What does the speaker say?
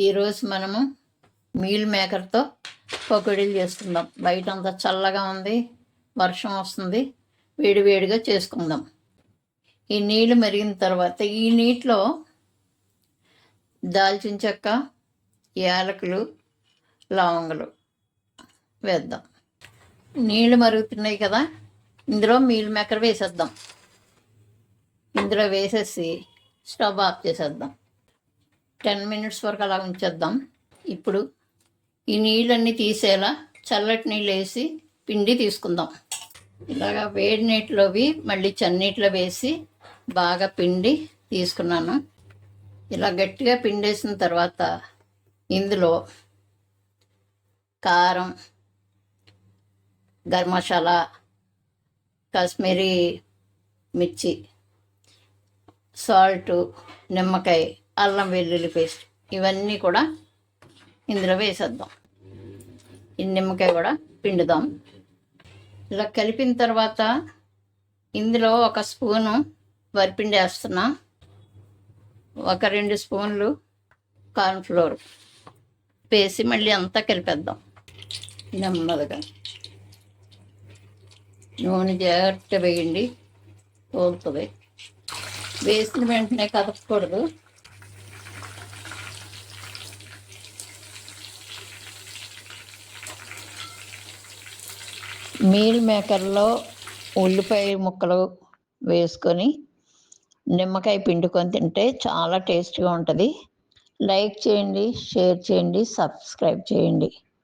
ఈరోజు మనము మీల్ మేకర్తో పకోడీలు చేసుకుందాం. బయట అంతా చల్లగా ఉంది, వర్షం వస్తుంది, వేడివేడిగా చేసుకుందాం. ఈ నీళ్ళు మరిగిన తర్వాత ఈ నీటిలో దాల్చిన చెక్క, యాలకులు, లవంగలు వేద్దాం. నీళ్ళు మరుగుతున్నాయి కదా, ఇందులో మీల్ మేకర్ వేసేద్దాం. ఇందులో వేసేసి స్టవ్ ఆఫ్ చేసేద్దాం. 10 minutes వరకు అలా ఉంచేద్దాం. ఇప్పుడు ఈ నీళ్ళన్నీ తీసేలా చల్లటి నీళ్ళు వేసి పిండి తీసుకుందాం. ఇలాగా వేడి నీటిలోవి మళ్ళీ చన్నీటిలో వేసి బాగా పిండి తీసుకున్నాను. ఇలా గట్టిగా పిండేసిన తర్వాత ఇందులో కారం, గరం మసాలా, కాశ్మీరీ మిర్చి, సాల్టు, నిమ్మకాయ, అల్లం వెల్లుల్లి పేస్ట్ ఇవన్నీ కూడా ఇందులో వేసేద్దాం. ఈ నిమ్మకాయ కూడా పిండుదాం. ఇలా కలిపిన తర్వాత ఇందులో 1 స్పూను వరిపిండి వేస్తున్నా, 2 స్పూన్లు కార్న్ఫ్లోర్ వేసి మళ్ళీ అంతా కలిపేద్దాం. నెమ్మదిగా నూనె జాగ్రత్తగా వేయండి, తోలుతుంది. వేసిన వెంటనే కదపకూడదు. మీల్ మేకర్లో ఉల్లిపాయ ముక్కలు వేసుకొని నిమ్మకాయ పిండుకొని తింటే చాలా టేస్ట్గా ఉంటుంది. లైక్ చేయండి, షేర్ చేయండి, సబ్స్క్రైబ్ చేయండి.